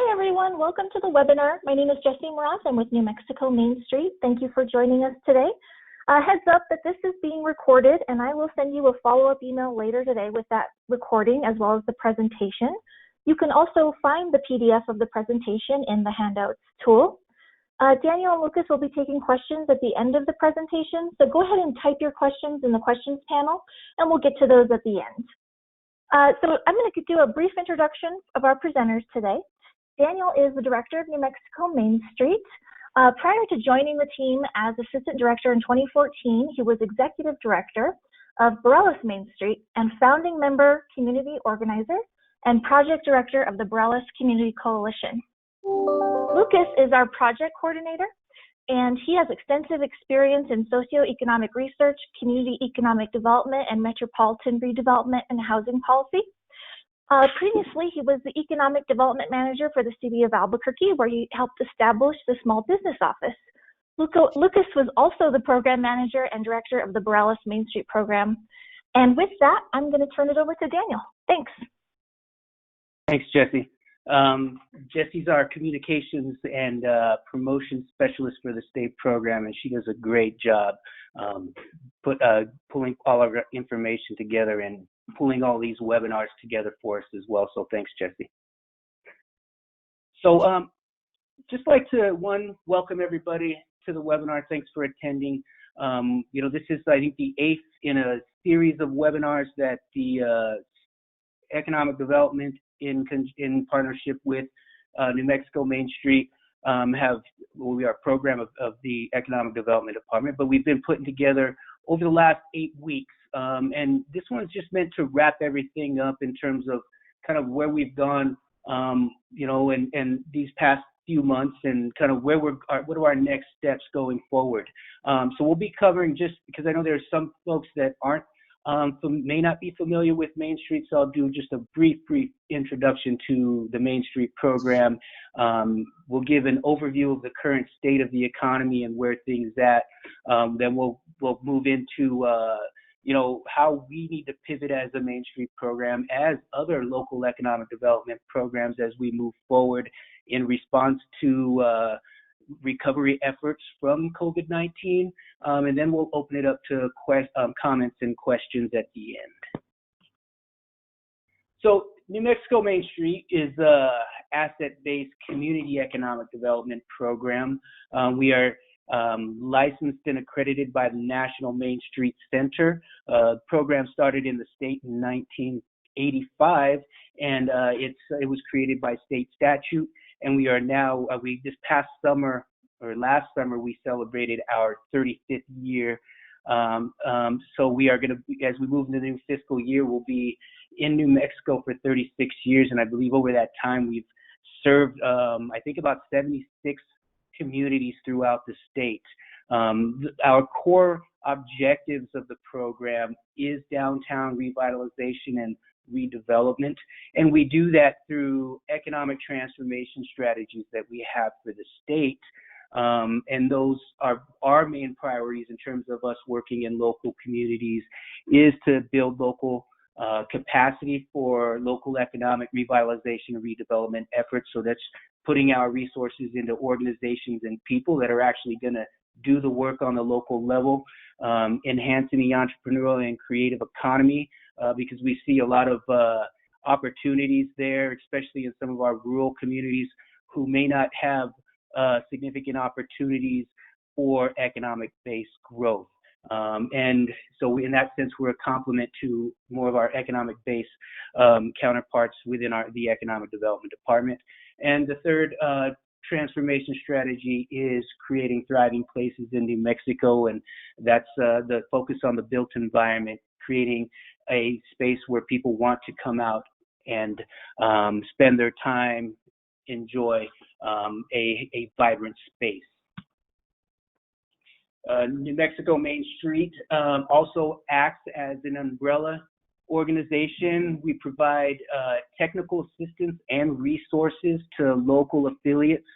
Hi everyone, welcome to the webinar. My name is Jessie Moraz. I'm with New Mexico MainStreet. Thank you for joining us today. Heads up that this is being recorded and I will send you a follow-up email later today with that recording as well as the presentation. You can also find the PDF of the presentation in the handouts tool. Daniel and Lucas will be taking questions at the end of the presentation, so go ahead and type your questions in the questions panel and we'll get to those at the end. So I'm going to do a brief introduction of our presenters today. Daniel is the director of New Mexico MainStreet. Prior to joining the team as assistant director in 2014, he was executive director of Pedraza MainStreet and founding member, community organizer, and project director of the Pedraza Community Coalition. Lucas is our project coordinator, and he has extensive experience in socioeconomic research, community economic development, and metropolitan redevelopment and housing policy. Previously, he was the Economic Development Manager for the City of Albuquerque, where he helped establish the Small Business Office. Lucas was also the Program Manager and Director of the Pedraza MainStreet Program. And with that, I'm going to turn it over to Daniel. Thanks. Thanks, Jessie. Jessie's our Communications and Promotion Specialist for the state program, and she does a great job pulling all of our information together and pulling all these webinars together for us as well. So thanks, Jessie. So just like to, welcome everybody to the webinar. Thanks for attending. This is, I think, the 8th in a series of webinars that the Economic Development in partnership with New Mexico MainStreet we are a program of the Economic Development Department, but we've been putting together over the last 8 weeks. And this one's just meant to wrap everything up in terms of kind of where we've gone, and these past few months and kind of what are our next steps going forward. So we'll be covering, just because I know there's some folks that may not be familiar with MainStreet, so I'll do just a brief introduction to the MainStreet program. We'll give an overview of the current state of the economy and where things at. Then we'll move into how we need to pivot as a MainStreet program, as other local economic development programs, as we move forward in response to recovery efforts from COVID-19, and then we'll open it up to comments and questions at the end. So New Mexico MainStreet is an asset-based community economic development program. We are licensed and accredited by the National MainStreet Center. The program started in the state in 1985, and it was created by state statute. And we are now, last summer, we celebrated our 35th year. So we are going to, as we move into the new fiscal year, we'll be in New Mexico for 36 years. And I believe over that time, we've served, I think, about 76 communities throughout the state. Our core objectives of the program is downtown revitalization and redevelopment, and we do that through economic transformation strategies that we have for the state, and those are our main priorities in terms of us working in local communities, is to build local capacity for local economic revitalization and redevelopment efforts. So that's putting our resources into organizations and people that are actually going to do the work on the local level, enhancing the entrepreneurial and creative economy, because we see a lot of opportunities there, especially in some of our rural communities who may not have significant opportunities for economic-based growth. And so in that sense, we're a complement to more of our economic-based counterparts within the Economic Development Department. And the third transformation strategy is creating thriving places in New Mexico, and that's the focus on the built environment, creating a space where people want to come out and spend their time, enjoy a vibrant space. New Mexico MainStreet also acts as an umbrella organization. We provide technical assistance and resources to local affiliates.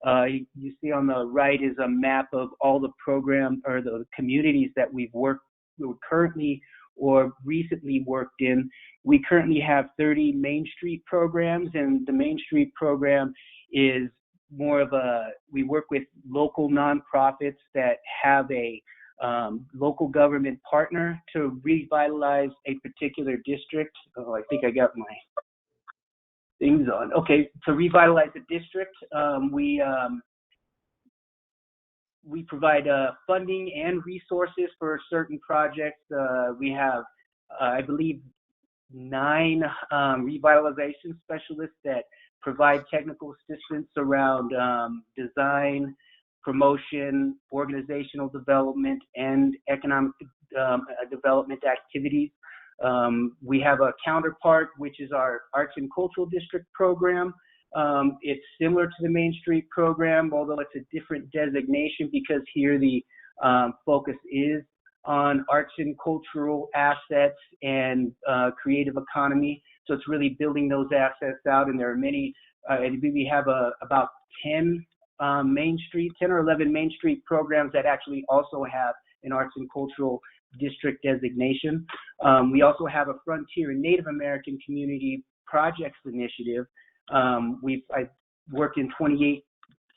You see on the right is a map of all the program or the communities that we're currently or recently worked in. We currently have 30 MainStreet programs, and the MainStreet program is more of we work with local nonprofits that have a local government partner to revitalize a particular district. Oh, I think I got my things on. Okay, to revitalize a district, we provide funding and resources for certain projects. We have, I believe, 9 revitalization specialists that provide technical assistance around design, promotion, organizational development, and economic development activities. We have a counterpart, which is our Arts and Cultural District program. It's similar to the MainStreet program, although it's a different designation because here the focus is on arts and cultural assets and creative economy. So it's really building those assets out, and there are many, we have about 10 or 11 MainStreet programs that actually also have an arts and cultural district designation. We also have a Frontier and Native American Community Projects Initiative. I've worked in 28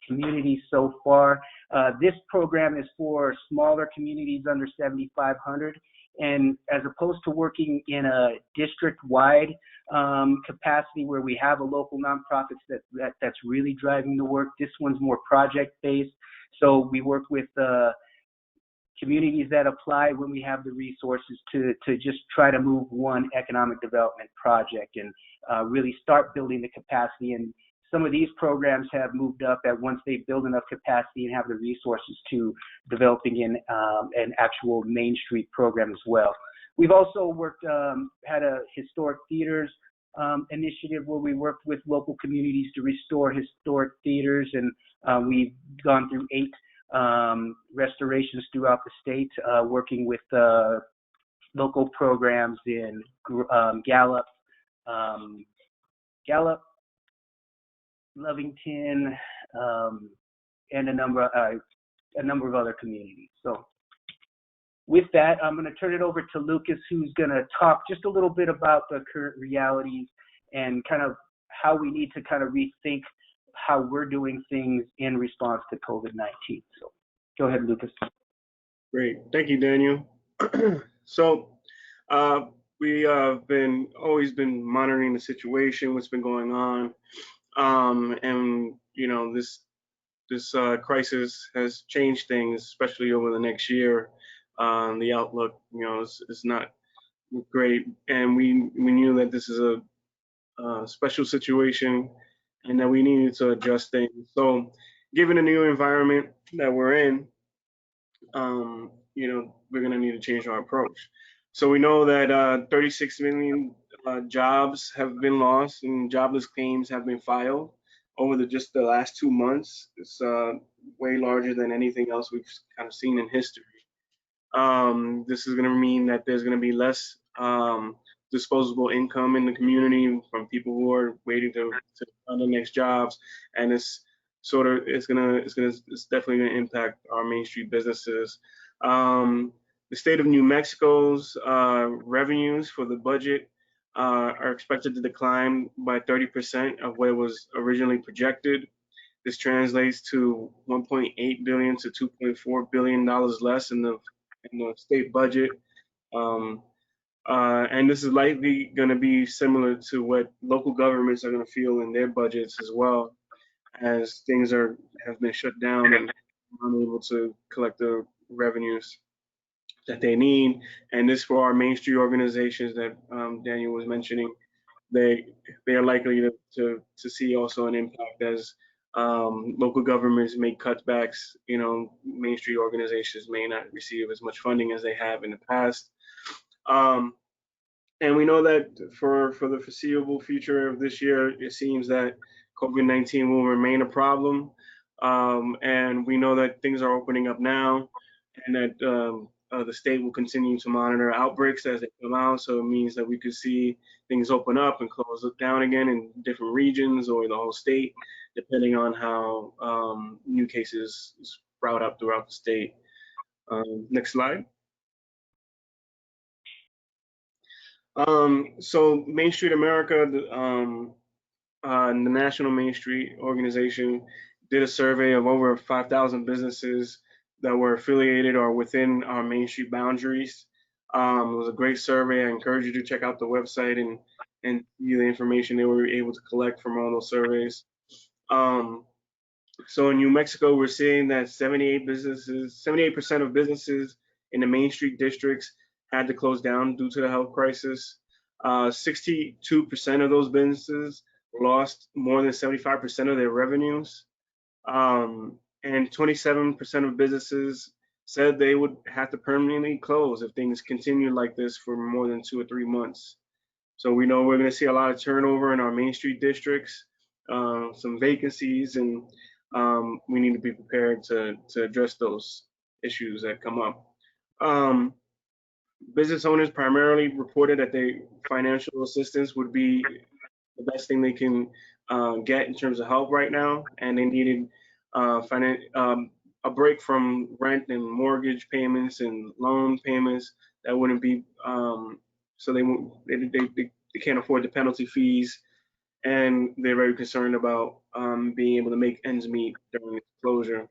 communities so far. This program is for smaller communities under 7,500, and as opposed to working in a district-wide capacity where we have a local nonprofits that's really driving the work, this one's more project-based. So we work with communities that apply when we have the resources to just try to move one economic development project and really start building the capacity. And some of these programs have moved up that once they build enough capacity and have the resources to developing an actual MainStreet program as well. We've also worked, had a historic theaters initiative where we worked with local communities to restore historic theaters, and we've gone through 8 restorations throughout the state, working with local programs in Gallup, Lovington, and a number of other communities. So with that, I'm going to turn it over to Lucas, who's going to talk just a little bit about the current realities and kind of how we need to kind of rethink how we're doing things in response to COVID-19. So go ahead, Lucas. Great. Thank you, Daniel. So we have always been monitoring the situation, what's been going on. And, you know, this crisis has changed things, especially over the next year. The outlook, you know, is not great. And we knew that this is a special situation and that we needed to adjust things. So given the new environment that we're in, you know, we're going to need to change our approach. So we know that 36 million jobs have been lost and jobless claims have been filed over just the last 2 months. It's way larger than anything else we've kind of seen in history. This is going to mean that there's going to be less disposable income in the community from people who are waiting to find their next jobs, and it's definitely going to impact our MainStreet businesses. The state of New Mexico's revenues for the budget are expected to decline by 30% of what was originally projected. This translates to $1.8 billion to $2.4 billion less in the state budget. And this is likely going to be similar to what local governments are going to feel in their budgets as well, as things have been shut down and unable to collect the revenues that they need. And this for our MainStreet organizations that Daniel was mentioning, they are likely to see also an impact as local governments make cutbacks. You know, MainStreet organizations may not receive as much funding as they have in the past. And we know that for the foreseeable future of this year, it seems that COVID-19 will remain a problem. And we know that things are opening up now, and that the state will continue to monitor outbreaks as they come out. So it means that we could see things open up and close down again in different regions or the whole state, depending on how new cases sprout up throughout the state. Next slide. So Main Street America, the National Main Street organization did a survey of over 5,000 businesses that were affiliated or within our Main Street boundaries. It was a great survey. I encourage you to check out the website and view the information they were able to collect from all those surveys. So in New Mexico, we're seeing that 78% of businesses in the Main Street districts had to close down due to the health crisis. 62% of those businesses lost more than 75% of their revenues. And 27% of businesses said they would have to permanently close if things continue like this for more than 2 or 3 months. So we know we're going to see a lot of turnover in our Main Street districts, some vacancies, and we need to be prepared to address those issues that come up. Business owners primarily reported that financial assistance would be the best thing they can get in terms of help right now, and they needed a break from rent and mortgage payments and loan payments that wouldn't be so they can't afford the penalty fees, and they're very concerned about being able to make ends meet during the closure.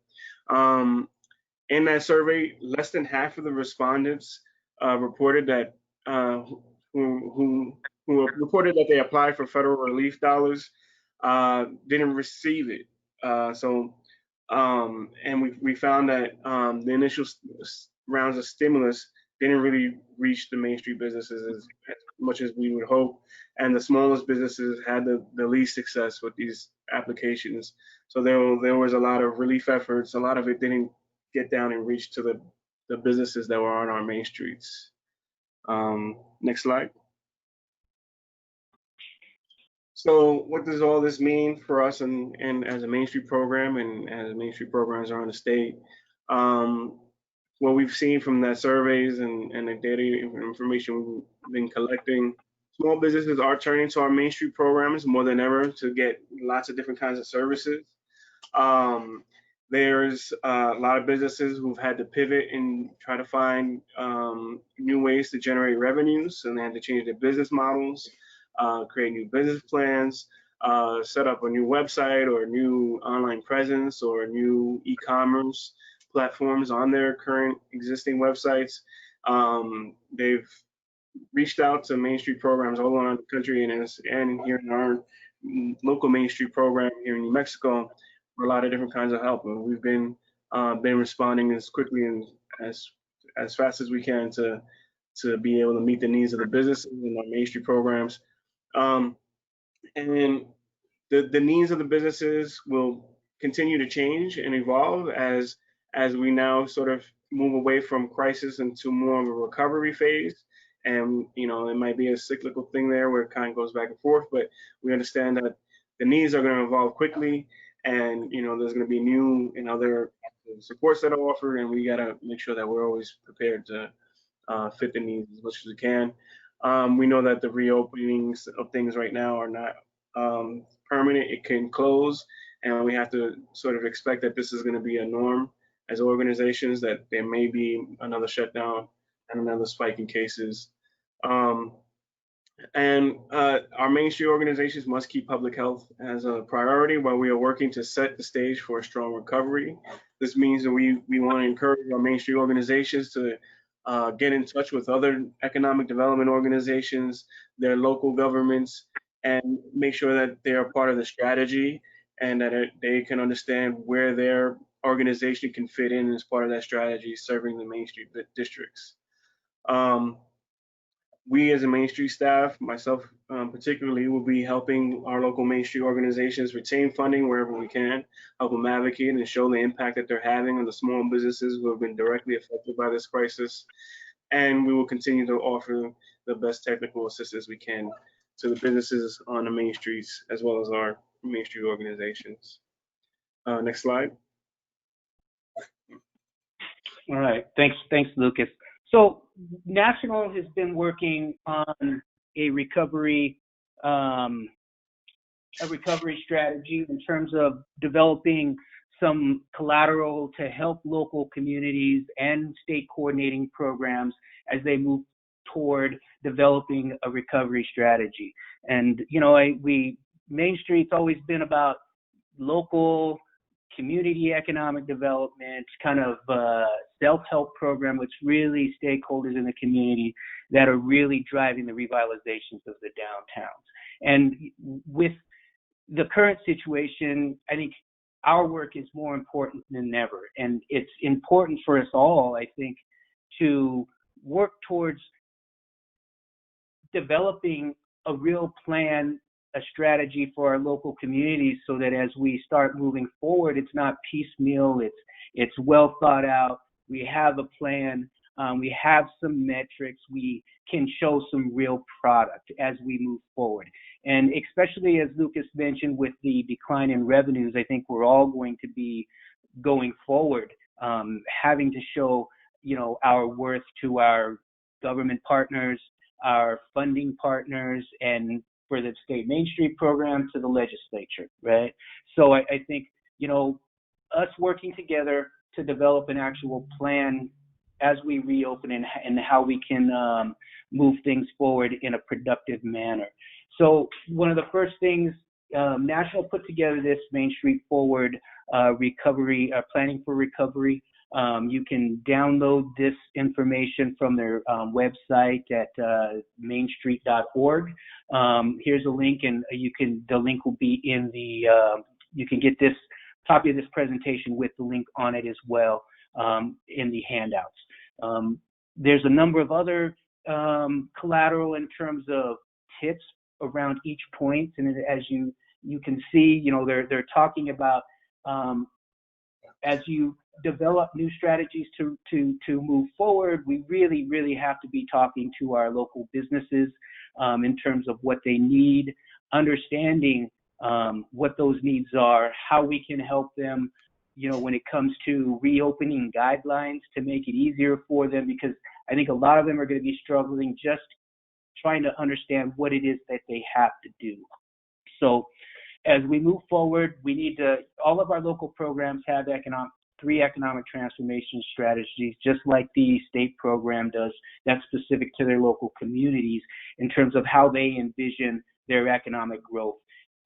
In that survey, less than half of the respondents reported that who reported that they applied for federal relief dollars didn't receive it. And we found that the initial rounds of stimulus didn't really reach the Main Street businesses as much as we would hope, and the smallest businesses had the least success with these applications. So there was a lot of relief efforts. A lot of it didn't get down and reach to the businesses that were on our main streets. Next slide. So what does all this mean for us and as a Main Street program and as Main Street programs around the state? What we've seen from the surveys and the data information we've been collecting, small businesses are turning to our Main Street programs more than ever to get lots of different kinds of services. There's a lot of businesses who've had to pivot and try to find new ways to generate revenues, and they had to change their business models, create new business plans, set up a new website or a new online presence or a new e-commerce platforms on their current existing websites. They've reached out to Main Street programs all around the country and here in our local Main Street program here in New Mexico for a lot of different kinds of help. And we've been responding as quickly and as fast as we can to be able to meet the needs of the businesses in our Main Street programs. And the needs of the businesses will continue to change and evolve as we now sort of move away from crisis into more of a recovery phase. And, you know, it might be a cyclical thing there where it kind of goes back and forth, but we understand that the needs are going to evolve quickly, and, you know, there's going to be new and other supports that are offered, and we got to make sure that we're always prepared to fit the needs as much as we can. We know that the reopenings of things right now are not permanent. It can close, and we have to sort of expect that this is going to be a norm as organizations, that there may be another shutdown and another spike in cases. Our Main Street organizations must keep public health as a priority while we are working to set the stage for a strong recovery. This means that we want to encourage our Main Street organizations to get in touch with other economic development organizations, their local governments, and make sure that they are part of the strategy and that they can understand where their organization can fit in as part of that strategy, serving the Main Street districts. We as a Main Street staff, myself particularly, will be helping our local Main Street organizations retain funding wherever we can, help them advocate and show the impact that they're having on the small businesses who have been directly affected by this crisis. And we will continue to offer the best technical assistance we can to the businesses on the Main Streets, as well as our Main Street organizations. Next slide. All right, thanks, Lucas. So National has been working on a recovery strategy in terms of developing some collateral to help local communities and state coordinating programs as they move toward developing a recovery strategy. And, Main Street's always been about local community economic development, kind of self-help program with really stakeholders in the community that are really driving the revitalizations of the downtowns. And with the current situation, I think our work is more important than ever. And it's important for us all, I think, to work towards developing a real plan, a strategy for our local communities, so that as we start moving forward, it's not piecemeal, it's well thought out. We have a plan, we have some metrics, we can show some real product as we move forward. And especially as Lucas mentioned, with the decline in revenues, I think we're all going to be going forward, having to show, our worth to our government partners, our funding partners, and for the state MainStreet program to the legislature, right? So I think, us working together to develop an actual plan as we reopen and how we can move things forward in a productive manner. So one of the first things, National put together this MainStreet Forward recovery, planning for recovery. You can download this information from their website at mainstreet.org. Here's a link, and the link will be in the, you can get this copy of this presentation with the link on it as well in the handouts. There's a number of other collateral in terms of tips around each point, and as you can see, they're talking about as you develop new strategies to move forward, we really have to be talking to our local businesses in terms of what they need, understanding what those needs are, how we can help them, when it comes to reopening guidelines to make it easier for them, because I think a lot of them are going to be struggling just trying to understand what it is that they have to do. So as we move forward, we need to, all of our local programs have three economic transformation strategies, just like the state program does, that's specific to their local communities in terms of how they envision their economic growth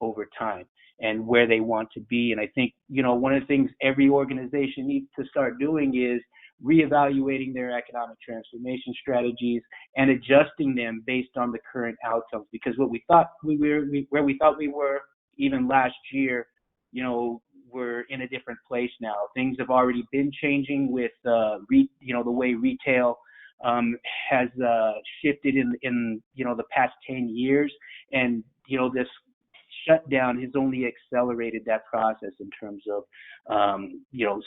over time and where they want to be. And I think, one of the things every organization needs to start doing is reevaluating their economic transformation strategies and adjusting them based on the current outcomes. Because where we thought we were even last year, we're in a different place now. Things have already been changing with, the way retail has shifted in the past 10 years. And, this shutdown has only accelerated that process in terms of,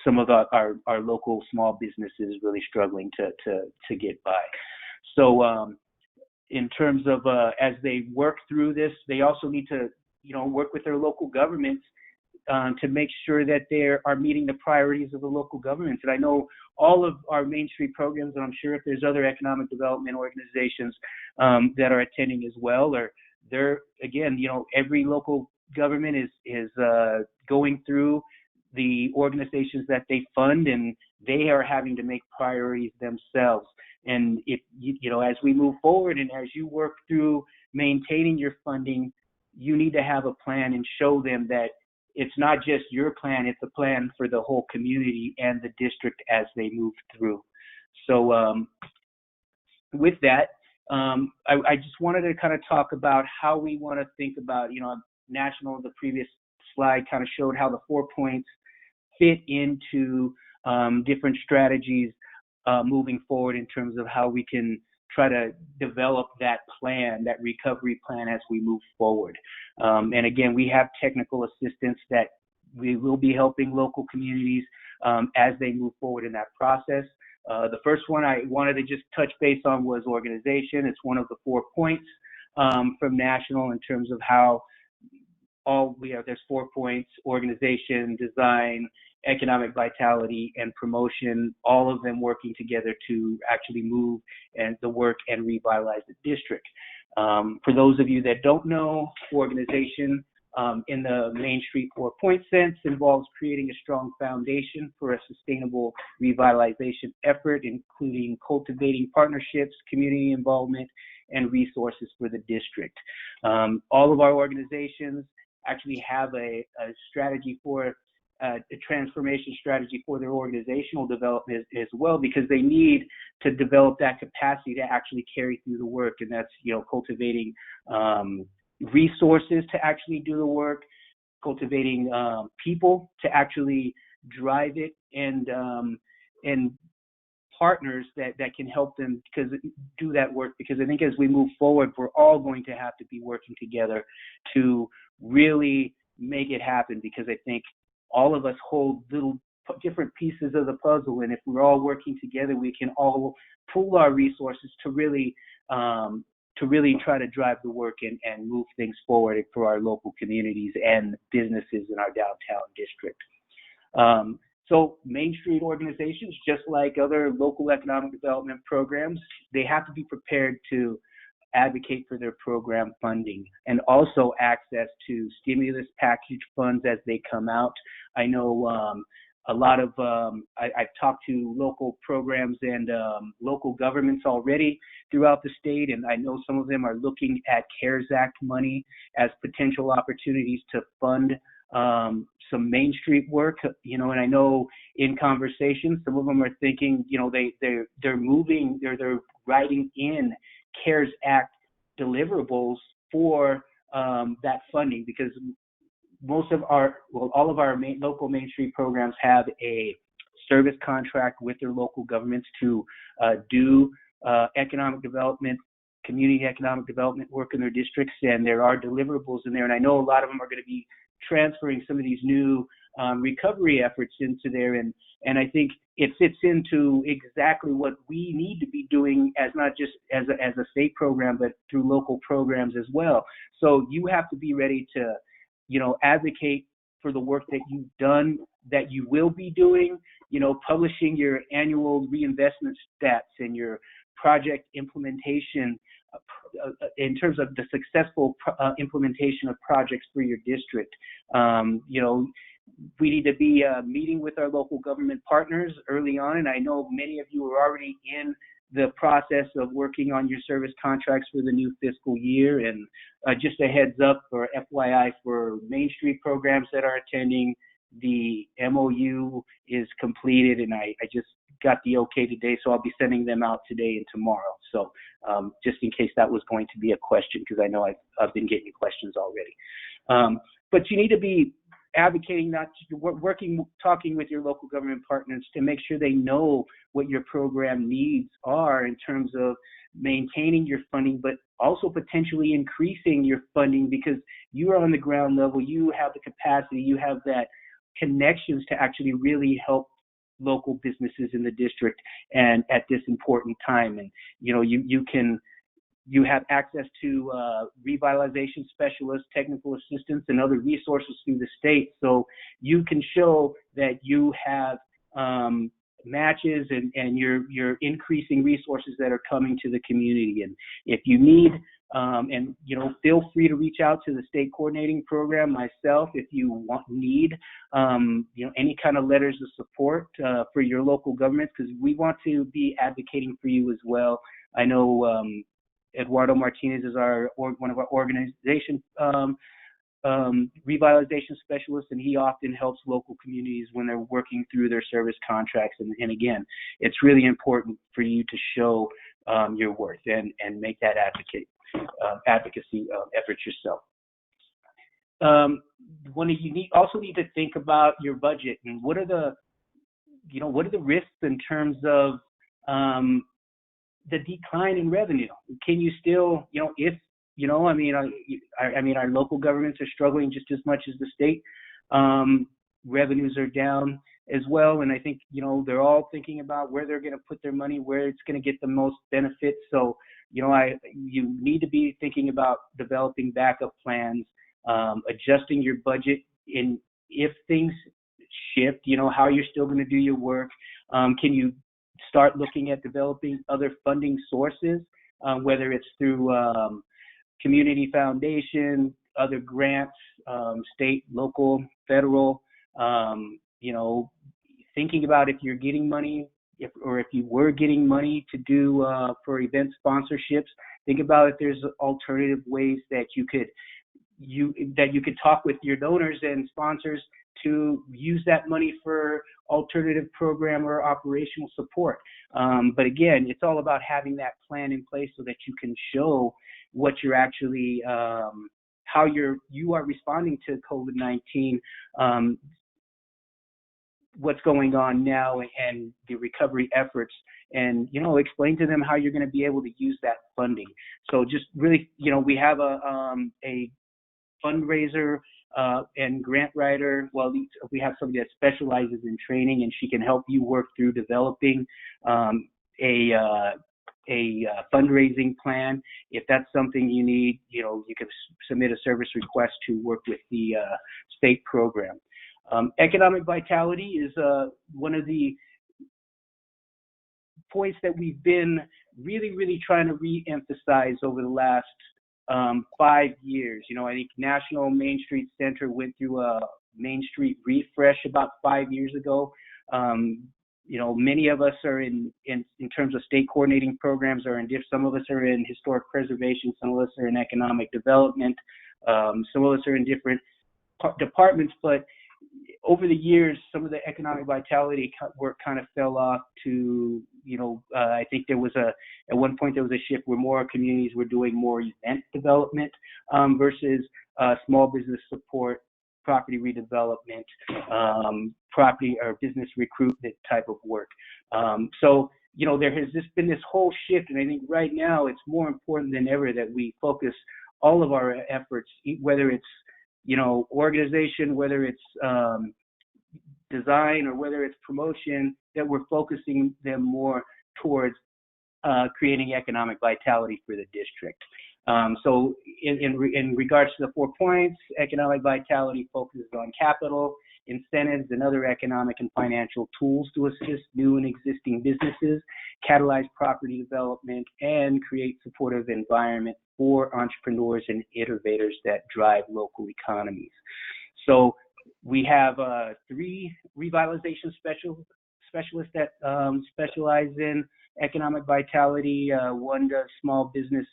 some of our local small businesses really struggling to get by. So in terms of as they work through this, they also need to, work with their local governments to make sure that they are meeting the priorities of the local governments. And I know all of our MainStreet programs, and I'm sure if there's other economic development organizations that are attending as well, or they're, again, every local government is going through the organizations that they fund, and they are having to make priorities themselves. And if, as we move forward and as you work through maintaining your funding, you need to have a plan and show them that it's not just your plan, it's a plan for the whole community and the district as they move through. So with that, I just wanted to kind of talk about how we want to think about, National, the previous slide kind of showed how the 4 points fit into different strategies moving forward in terms of how we can try to develop that plan, that recovery plan as we move forward. And again, we have technical assistance that we will be helping local communities as they move forward in that process. The first one I wanted to just touch base on was organization. It's one of the 4 points from National in terms of how there's 4 points: organization, design, economic vitality, and promotion, all of them working together to actually move and the work and revitalize the district. For those of you that don't know, organization in the MainStreet 4-point sense involves creating a strong foundation for a sustainable revitalization effort, including cultivating partnerships, community involvement, and resources for the district. All of our organizations actually have a strategy for a transformation strategy for their organizational development as well, because they need to develop that capacity to actually carry through the work, and that's cultivating resources to actually do the work, cultivating people to actually drive it, and partners that can help them do that work. Because I think as we move forward, we're all going to have to be working together to really make it happen, because I think all of us hold little different pieces of the puzzle, and if we're all working together, we can all pool our resources to really try to drive the work and move things forward for our local communities and businesses in our downtown district. So Main Street organizations, just like other local economic development programs, they have to be prepared to advocate for their program funding and also access to stimulus package funds as they come out. I know a lot of, I've talked to local programs and local governments already throughout the state, and I know some of them are looking at CARES Act money as potential opportunities to fund some Main Street work, and I know in conversations, some of them are thinking, they're writing in CARES Act deliverables for that funding, because all of our local Main Street programs have a service contract with their local governments to do economic development, community economic development work in their districts, and there are deliverables in there. And I know a lot of them are going to be transferring some of these new recovery efforts into there, and I think it fits into exactly what we need to be doing, as not just as a state program, but through local programs as well. So you have to be ready to, advocate for the work that you've done, that you will be doing, publishing your annual reinvestment stats and your project implementation in terms of the successful implementation of projects for your district. We need to be meeting with our local government partners early on, and I know many of you are already in the process of working on your service contracts for the new fiscal year. And just a heads up, for FYI, for Main Street programs that are attending, the MOU is completed, and I just got the okay today, so I'll be sending them out today and tomorrow. So just in case that was going to be a question, because I know I've been getting questions already. But you need to be advocating, talking with your local government partners to make sure they know what your program needs are in terms of maintaining your funding, but also potentially increasing your funding, because you are on the ground level, you have the capacity, you have that connections to actually really help local businesses in the district and at this important time. And you have access to revitalization specialists, technical assistance, and other resources through the state, so you can show that you have matches and you're increasing resources that are coming to the community. And if you need, feel free to reach out to the state coordinating program, myself, if you need any kind of letters of support for your local governments, because we want to be advocating for you as well. I know Eduardo Martinez is one of our organization revitalization specialists, and he often helps local communities when they're working through their service contracts. And again, it's really important for you to show your worth and make that advocacy effort yourself. You also need to think about your budget and what are the risks in terms of the decline in revenue. Can you still, our local governments are struggling just as much as the state. Revenues are down as well, and I think they're all thinking about where they're going to put their money, where it's going to get the most benefit. So you need to be thinking about developing backup plans, adjusting your budget in if things shift. How you're still going to do your work. Can you start looking at developing other funding sources, whether it's through community foundation, other grants, state, local, federal, thinking about if you're getting money, if you were getting money to do for event sponsorships, Think about if there's alternative ways that you could talk with your donors and sponsors to use that money for alternative program or operational support. But again, it's all about having that plan in place so that you can show what you're actually, how you are responding to COVID-19, what's going on now and the recovery efforts, and explain to them how you're going to be able to use that funding. So just really, we have a fundraiser and grant writer. Well, we have somebody that specializes in training, and she can help you work through developing a fundraising plan. If that's something you need, you can submit a service request to work with the state program. Economic vitality is one of the points that we've been really trying to re-emphasize over the last 5 years. I think National MainStreet Center went through a MainStreet refresh about 5 years ago. Many of us are in terms of state coordinating programs, some of us are in historic preservation, some of us are in economic development, some of us are in different departments, but over the years, some of the economic vitality work kind of fell off to, I think there was at one point there was a shift where more communities were doing more event development versus small business support, property redevelopment, property or business recruitment type of work. So there has just been this whole shift, and I think right now it's more important than ever that we focus all of our efforts, whether it's organization, whether it's design or whether it's promotion, that we're focusing them more towards creating economic vitality for the district. So in regards to the 4 points, economic vitality focuses on capital, incentives, and other economic and financial tools to assist new and existing businesses, catalyze property development, and create supportive environment for entrepreneurs and innovators that drive local economies. So we have 3 revitalization specialists that specialize in economic vitality. One does small business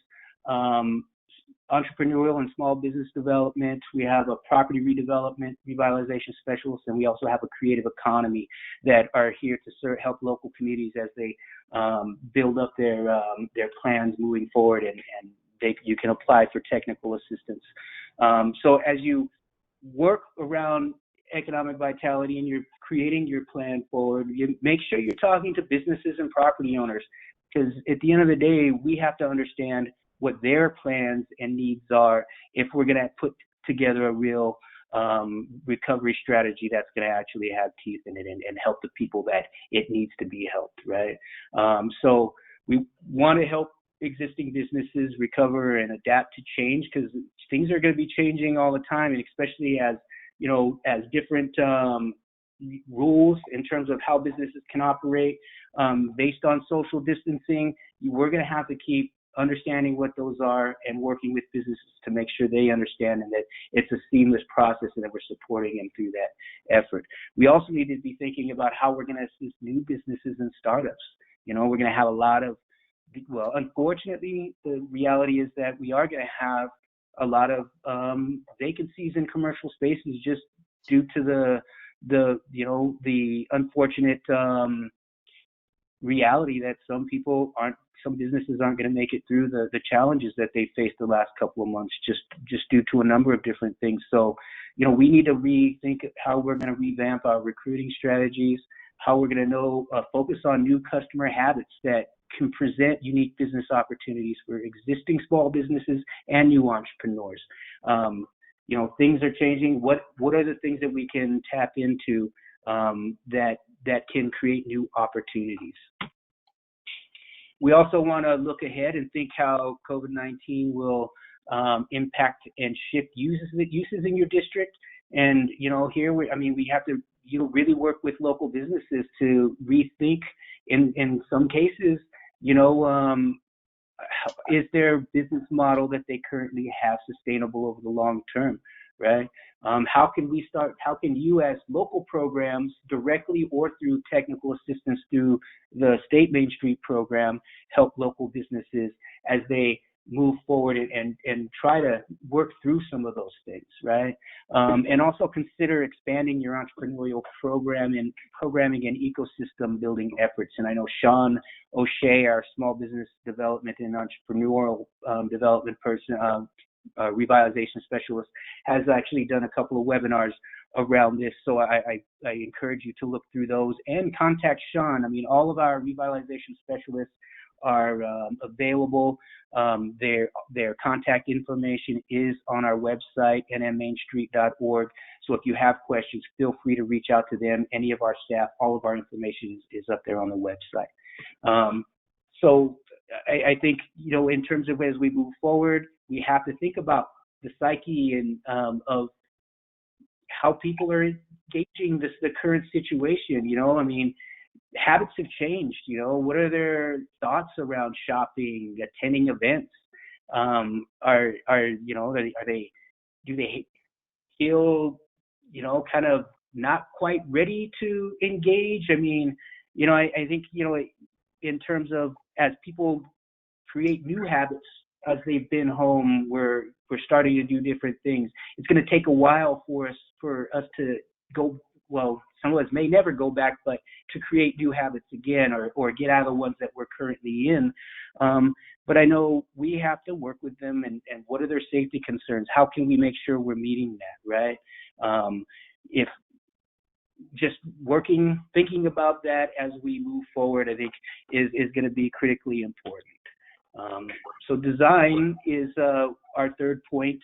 entrepreneurial and small business development. We have a property redevelopment revitalization specialist, and we also have a creative economy that are here to help local communities as they build up their plans moving forward, and you can apply for technical assistance. So as you work around economic vitality and you're creating your plan forward, you make sure you're talking to businesses and property owners, because at the end of the day, we have to understand what their plans and needs are if we're going to put together a real recovery strategy that's going to actually have teeth in it and help the people that it needs to be helped, right? So we want to help existing businesses recover and adapt to change, because things are going to be changing all the time, and especially as different rules in terms of how businesses can operate based on social distancing. We're going to have to keep understanding what those are and working with businesses to make sure they understand and that it's a seamless process and that we're supporting them through that effort. We also need to be thinking about how we're going to assist new businesses and startups. We're going to have a lot of, well, unfortunately, the reality is that we are going to have a lot of vacancies in commercial spaces just due to the unfortunate reality that some businesses aren't going to make it through the challenges that they faced the last couple of months just due to a number of different things. So, we need to rethink how we're going to revamp our recruiting strategies, how we're going to focus on new customer habits that can present unique business opportunities for existing small businesses and new entrepreneurs. Things are changing. What are the things that we can tap into that can create new opportunities? We also want to look ahead and think how COVID-19 will impact and shift uses in your district. And here we have to really work with local businesses to rethink. In some cases, is their business model that they currently have sustainable over the long term, right? How can you as local programs directly or through technical assistance through the state MainStreet program help local businesses as they move forward and try to work through some of those things, right? And also consider expanding your entrepreneurial programming and ecosystem building efforts. And I know Sean O'Shea, our small business development and entrepreneurial development person, revitalization specialist, has actually done a couple of webinars around this. So I encourage you to look through those and contact Sean. I mean, all of our revitalization specialists are available. Their contact information is on our website, nmmainstreet.org. So if you have questions, feel free to reach out to them, any of our staff. All of our information is up there on the website. So I think, you know, in terms of as we move forward, we have to think about the psyche and of how people are engaging the current situation. You know, I mean, habits have changed. You know, what are their thoughts around shopping, attending events? Do they feel, you know, kind of not quite ready to engage? I mean, you know, I think, you know, in terms of as people create new habits as they've been home, we're starting to do different things. It's going to take a while for us to go. Well, some of us may never go back, but to create new habits again, or get out of the ones that we're currently in. But I know we have to work with them, and what are their safety concerns? How can we make sure we're meeting that, right? If just thinking about that as we move forward, I think is going to be critically important. So design is our third point.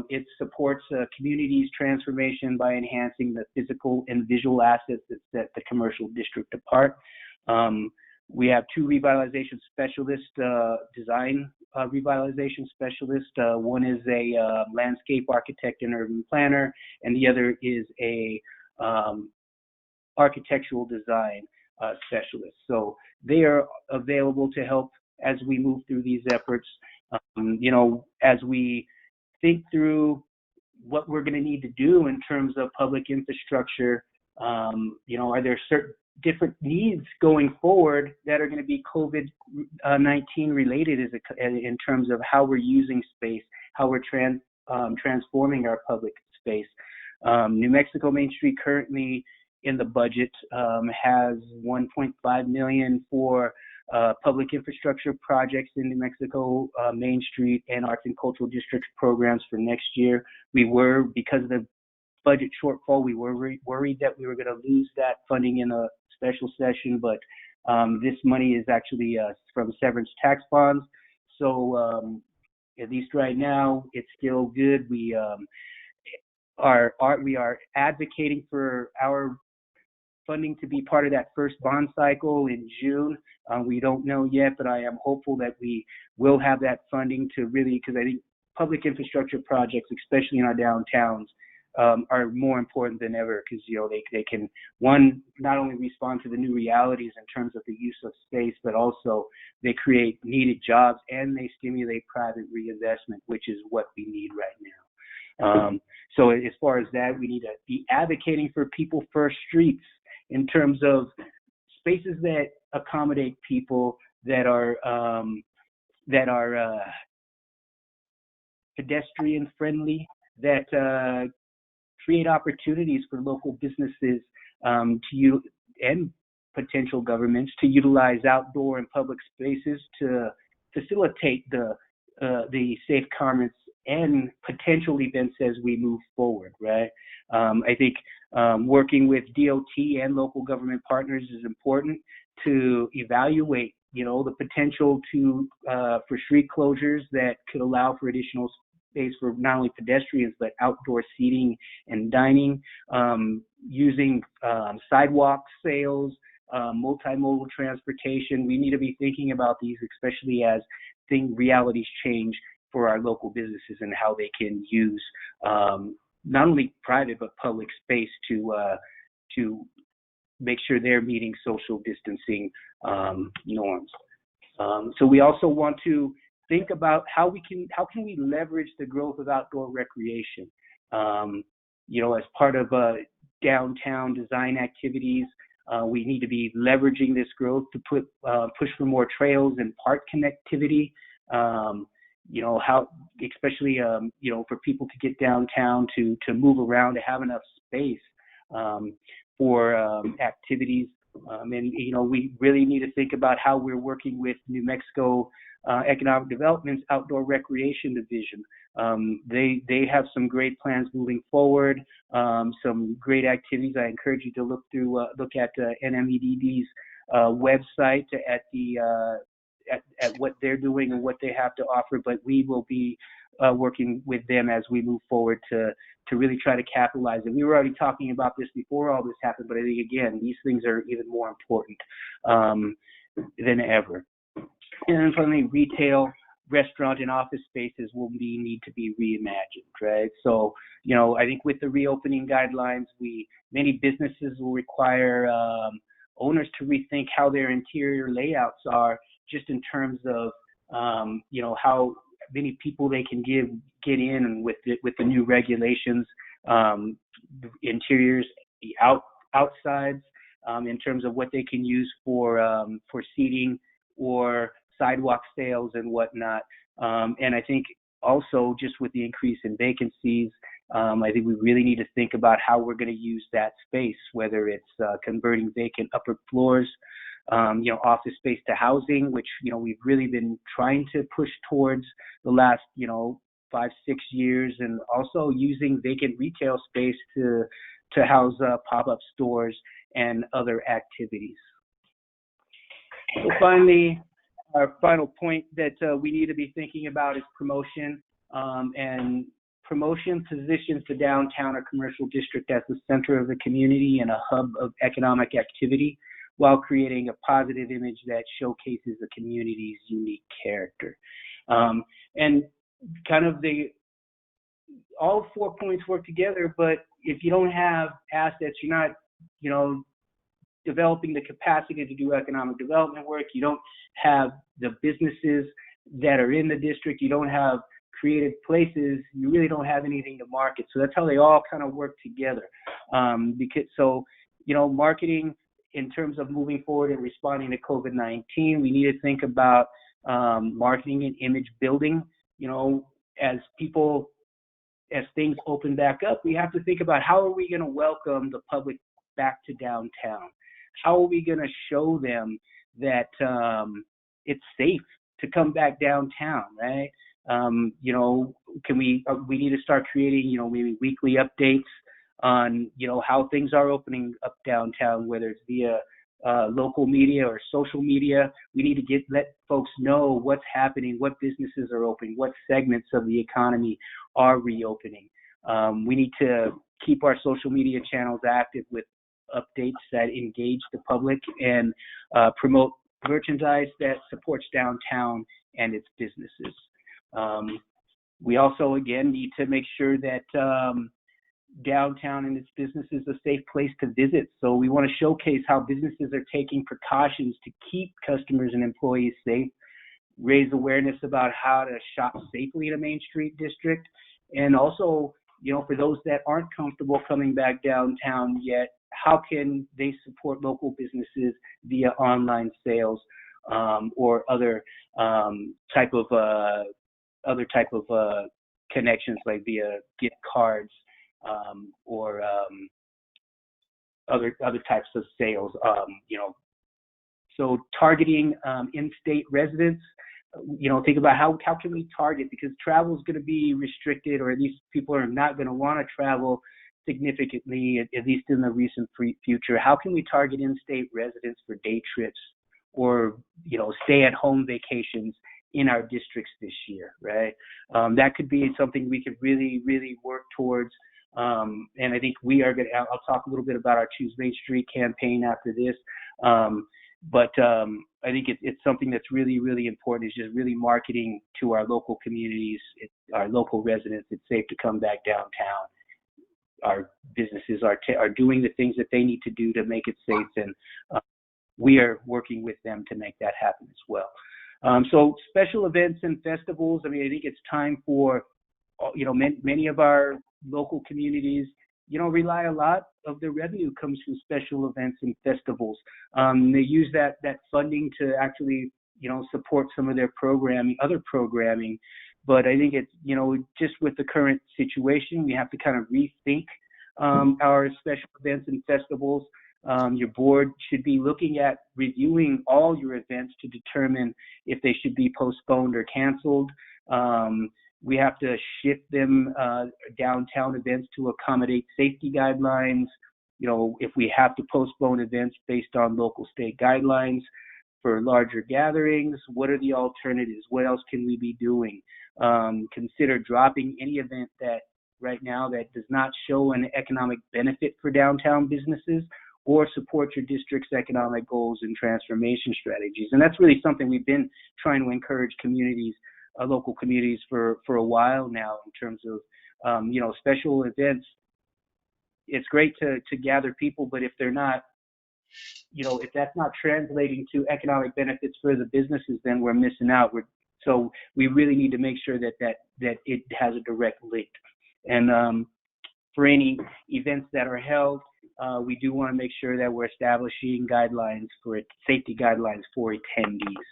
It supports communities' transformation by enhancing the physical and visual assets that set the commercial district apart. We have two revitalization specialists, design revitalization specialists. One is a landscape architect and urban planner, and the other is a architectural design specialist. So they are available to help as we move through these efforts. You know, as we think through what we're going to need to do in terms of public infrastructure, you know, are there certain different needs going forward that are going to be COVID-19 related in terms of how we're using space, how we're transforming our public space. New Mexico Main Street currently in the budget has $1.5 million for public infrastructure projects in New Mexico Main Street and Arts and Cultural District programs for next year. We were, because of the budget shortfall, we were worried that we were going to lose that funding in a special session, but this money is actually from severance tax bonds. So at least right now, it's still good. We are advocating for our funding to be part of that first bond cycle in June. We don't know yet, but I am hopeful that we will have that funding to really, because I think public infrastructure projects, especially in our downtowns, are more important than ever, because, you know, they can, one, not only respond to the new realities in terms of the use of space, but also they create needed jobs and they stimulate private reinvestment, which is what we need right now. So as far as that, we need to be advocating for people first streets in terms of spaces that accommodate people, that are pedestrian friendly, that create opportunities for local businesses and potential governments to utilize outdoor and public spaces to facilitate the safe comments and potential events as we move forward, right? I think working with DOT and local government partners is important to evaluate, you know, the potential for street closures that could allow for additional space for not only pedestrians, but outdoor seating and dining, using sidewalk sales, multimodal transportation. We need to be thinking about these, especially as realities change for our local businesses and how they can use not only private but public space to make sure they're meeting social distancing norms. So we also want to think about how can we leverage the growth of outdoor recreation. You know, as part of downtown design activities, we need to be leveraging this growth to push for more trails and park connectivity. how, especially, for people to get downtown, to move around, to have enough space for activities. And we really need to think about how we're working with New Mexico Economic Development's Outdoor Recreation Division. They have some great plans moving forward, some great activities. I encourage you to look at NMEDD's website at what they're doing and what they have to offer. But we will be working with them as we move forward to really try to capitalize it. We were already talking about this before all this happened, but I think, again, these things are even more important than ever. And then finally, retail, restaurant, and office spaces will need to be reimagined, right? So, I think with the reopening guidelines, many businesses will require owners to rethink how their interior layouts are, just in terms of, how many people they can get in, and with the new regulations, interiors, outsides, in terms of what they can use for seating or sidewalk sales and whatnot. And I think also, just with the increase in vacancies, I think we really need to think about how we're going to use that space, whether it's converting vacant upper floors, office space to housing, which, we've really been trying to push towards the last, 5-6 years, and also using vacant retail space to house pop-up stores and other activities. So finally, our final point that we need to be thinking about is promotion. And promotion positions the downtown or commercial district as the center of the community and a hub of economic activity, while creating a positive image that showcases the community's unique character. And kind of all 4 points work together, but if you don't have assets, you're not, developing the capacity to do economic development work. You don't have the businesses that are in the district. You don't have creative places. You really don't have anything to market. So that's how they all kind of work together. Marketing, in terms of moving forward and responding to COVID-19, we need to think about marketing and image building. As things open back up, we have to think about how are we going to welcome the public back to downtown? How are we going to show them that it's safe to come back downtown, right? We need to start creating, maybe weekly updates on, how things are opening up downtown, whether it's via local media or social media. We need to let folks know what's happening, what businesses are opening, what segments of the economy are reopening. We need to keep our social media channels active with updates that engage the public and promote merchandise that supports downtown and its businesses. We also, again, need to make sure that downtown and its business is a safe place to visit. So we want to showcase how businesses are taking precautions to keep customers and employees safe, raise awareness about how to shop safely in a Main Street district, and also, for those that aren't comfortable coming back downtown yet, how can they support local businesses via online sales or other type of connections, like via gift cards or other types of sales. So targeting in-state residents. Think about how can we target, because travel is going to be restricted, or at least people are not going to want to travel significantly, at least in the recent future. How can we target in-state residents for day trips or, stay-at-home vacations in our districts this year, right? That could be something we could really, really work towards. And I think I'll talk a little bit about our Choose Main Street campaign after this. But I think it's something that's really, really important, is just really marketing to our local communities, our local residents. It's safe to come back downtown. Our businesses are doing the things that they need to do to make it safe, and we are working with them to make that happen as well. So special events and festivals. I think it's time for, many of our local communities, rely a lot of their revenue comes from special events and festivals. They use that funding to actually, support some of their other programming. But I think it's, just with the current situation, we have to kind of rethink our special events and festivals. Your board should be looking at reviewing all your events to determine if they should be postponed or canceled. We have to shift them, downtown events, to accommodate safety guidelines. If we have to postpone events based on local state guidelines for larger gatherings, what are the alternatives? What else can we be doing? Consider dropping any event that right now that does not show an economic benefit for downtown businesses or support your district's economic goals and transformation strategies. And that's really something we've been trying to encourage communities, local communities, for a while now, in terms of, special events. It's great to gather people, but if they're not, if that's not translating to economic benefits for the businesses, then we're missing out. So we really need to make sure that it has a direct link. And for any events that are held, we do want to make sure that we're establishing safety guidelines for attendees.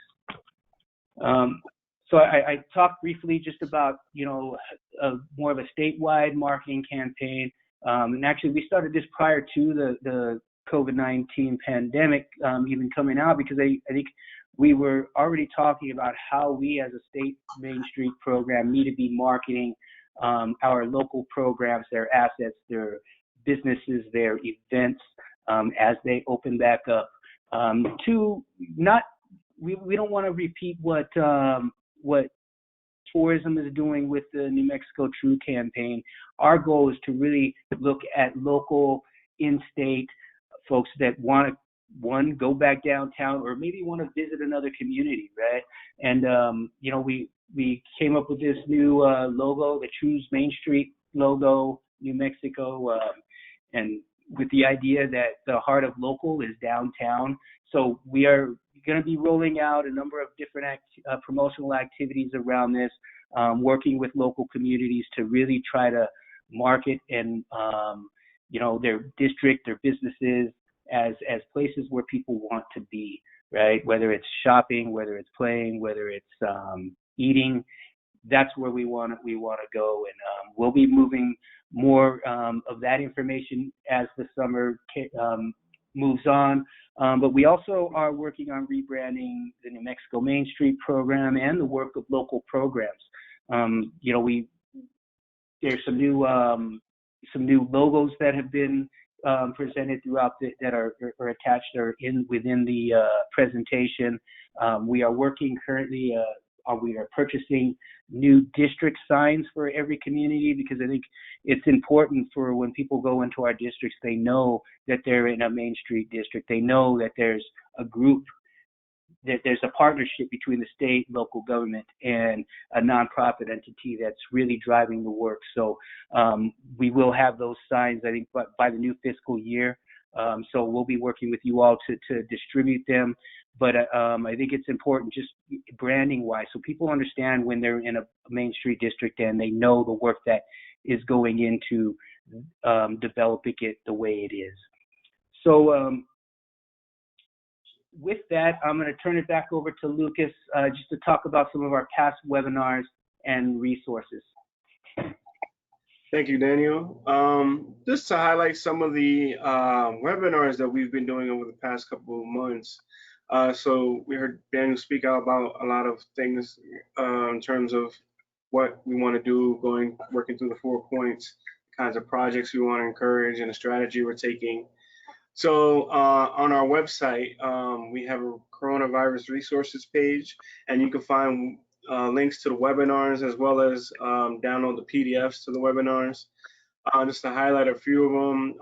So I talked briefly just about, more of a statewide marketing campaign. And actually, we started this prior to the COVID-19 pandemic even coming out, because I think we were already talking about how we as a state Main Street program need to be marketing our local programs, their assets, their businesses, their events as they open back up. We don't want to repeat what tourism is doing with the New Mexico True campaign. Our goal is to really look at local, in-state folks that want to, one, go back downtown, or maybe want to visit another community, right? And we came up with this new logo, the Choose Main Street logo, New Mexico, and with the idea that the heart of local is downtown. So we are going to be rolling out a number of different promotional activities around this, working with local communities to really try to market and their district, their businesses as places where people want to be, right? Whether it's shopping, whether it's playing, whether it's eating, that's where we want to go. And we'll be moving more of that information as the summer moves on. But we also are working on rebranding the New Mexico Main Street program and the work of local programs. There's some new logos that have been presented throughout that are attached or within the presentation. We are working currently. We are purchasing new district signs for every community, because I think it's important for when people go into our districts, they know that they're in a Main Street district. They know that there's a group, that there's a partnership between the state, local government, and a nonprofit entity that's really driving the work. So we will have those signs, I think, by the new fiscal year. So we'll be working with you all to distribute them. But I think it's important, just branding wise, so people understand when they're in a Main Street district and they know the work that is going into developing it the way it is. So with that, I'm going to turn it back over to Lucas just to talk about some of our past webinars and resources. Thank you, Daniel. Just to highlight some of the webinars that we've been doing over the past couple of months. So we heard Daniel speak out about a lot of things in terms of what we want to do, working through the 4 points, kinds of projects we want to encourage, and the strategy we're taking. So on our website, we have a coronavirus resources page, and you can find links to the webinars, as well as download the PDFs to the webinars. Just to highlight a few of them,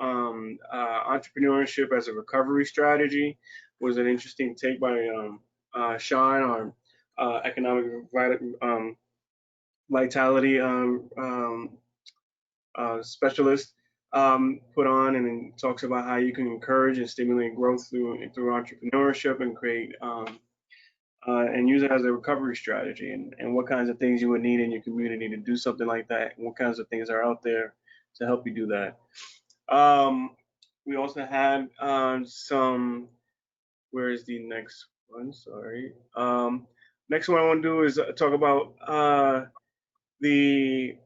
entrepreneurship as a recovery strategy was an interesting take by Sean, our economic vitality specialist, put on, and then talks about how you can encourage and stimulate growth through entrepreneurship and create and use it as a recovery strategy, and what kinds of things you would need in your community to do something like that, and what kinds of things are out there to help you do that. We also had where is the next one? Sorry. Next one I want to do is talk about the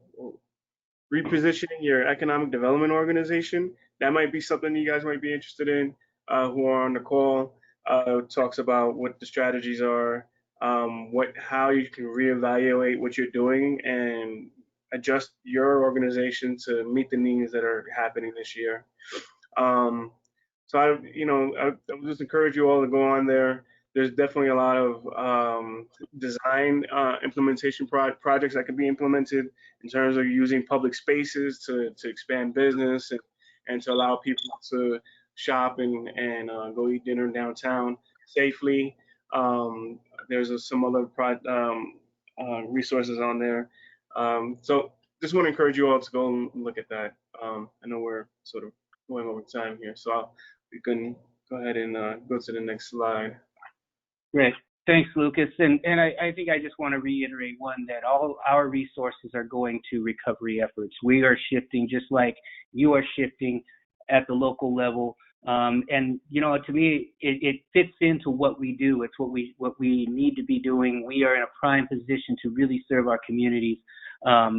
repositioning your economic development organization. That might be something you guys might be interested in. Who are on the call talks about what the strategies are, how you can reevaluate what you're doing and adjust your organization to meet the needs that are happening this year. Um, so I would just encourage you all to go on there. There's definitely a lot of design implementation projects that can be implemented in terms of using public spaces to expand business and to allow people to shop and go eat dinner downtown safely. There's some other resources on there. So just want to encourage you all to go and look at that. I know we're sort of going over time here, so we can go ahead and go to the next slide. Great. Thanks, Lucas. And I think I just want to reiterate one, that all our resources are going to recovery efforts. We are shifting just like you are shifting at the local level. And, to me, it fits into what we do. It's what we need to be doing. We are in a prime position to really serve our communities. I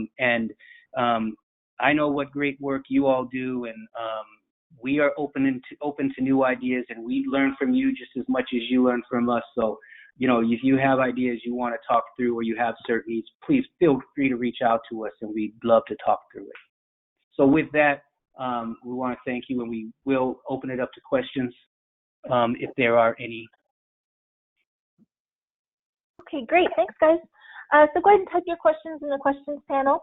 know what great work you all do, and we are open to new ideas, and we learn from you just as much as you learn from us. So, if you have ideas you want to talk through or you have certain needs, please feel free to reach out to us, and we'd love to talk through it. So with that, we want to thank you, and we will open it up to questions if there are any. Okay, great. Thanks, guys. So go ahead and type your questions in the questions panel.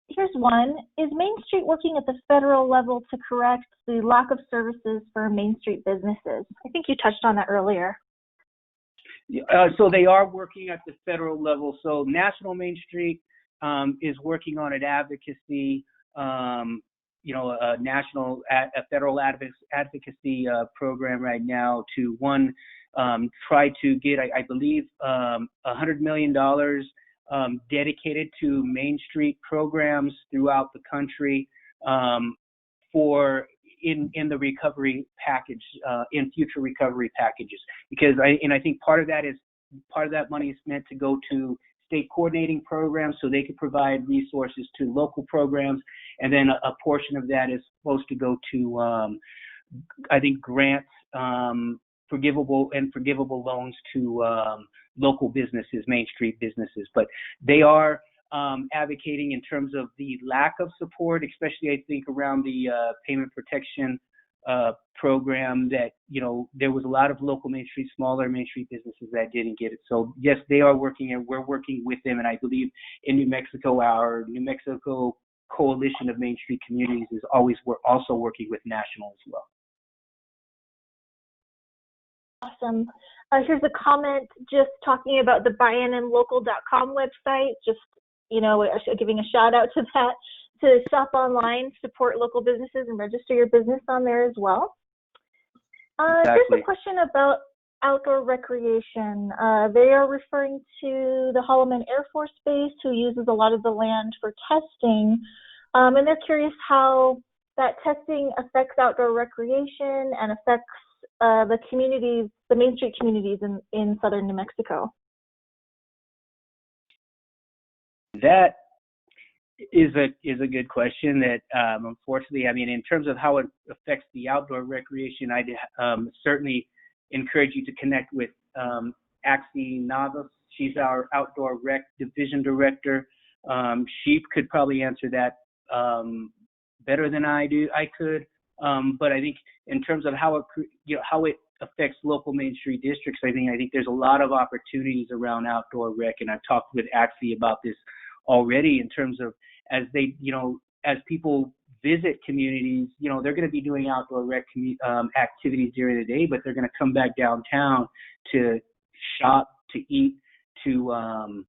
Here's one. Is Main Street working at the federal level to correct the lack of services for Main Street businesses? I think you touched on that earlier. So they are working at the federal level. So National Main Street is working on an advocacy, a federal advocacy program right now to, one, try to get, I believe, $100 million dedicated to Main Street programs throughout the country in the recovery package, in future recovery packages. Because I think part of that money is meant to go to state coordinating programs so they could provide resources to local programs, and then a portion of that is supposed to go to I think grants, forgivable loans to local businesses, Main Street businesses. But they are advocating in terms of the lack of support, especially I think around the payment protection program, that there was a lot of local smaller Main Street businesses that didn't get it. So yes, they are working, and we're working with them. And I believe in New Mexico, our New Mexico Coalition of Main Street Communities we're also working with National as well. Awesome. Here's a comment just talking about the buynmlocal.com website, just, giving a shout out to that, to shop online, support local businesses, and register your business on there as well. Exactly. Here's a question about outdoor recreation. They are referring to the Holloman Air Force Base, who uses a lot of the land for testing, and they're curious how that testing affects outdoor recreation and affects the communities, the Main Street communities in southern New Mexico. That is a good question. That unfortunately, in terms of how it affects the outdoor recreation, I'd certainly encourage you to connect with Axie Navas. She's our outdoor rec division director. She could probably answer that better than I could. But I think in terms of how it affects local Main Street districts, I think there's a lot of opportunities around outdoor rec, and I've talked with Axie about this already in terms of as people visit communities, they're going to be doing outdoor rec activities during the day, but they're going to come back downtown to shop, to eat, to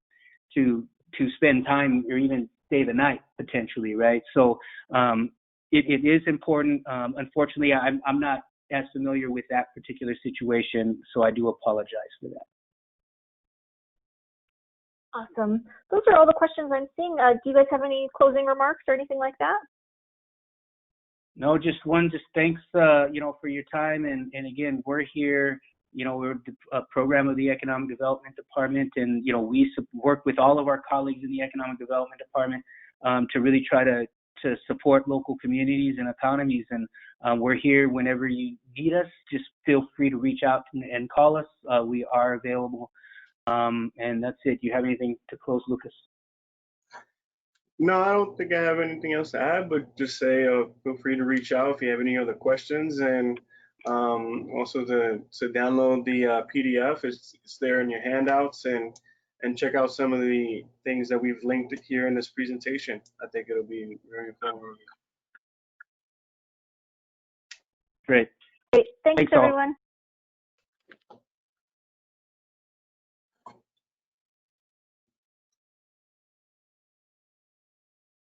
spend time, or even stay the night potentially, right? So it is important. Unfortunately, I'm not as familiar with that particular situation, so I do apologize for that. Awesome. Those are all the questions I'm seeing. Do you guys have any closing remarks or anything like that? No, just thanks, for your time. And again, we're here, we're a program of the Economic Development Department, and we work with all of our colleagues in the Economic Development Department to really try to support local communities and economies. And we're here whenever you need us. Just feel free to reach out and call us. We are available. And that's it. Do you have anything to close, Lucas? No, I don't think I have anything else to add, but just say feel free to reach out if you have any other questions, and also to download the PDF. It's there in your handouts, and check out some of the things that we've linked here in this presentation. I think it'll be very informative. Great. Great. Thanks all. everyone.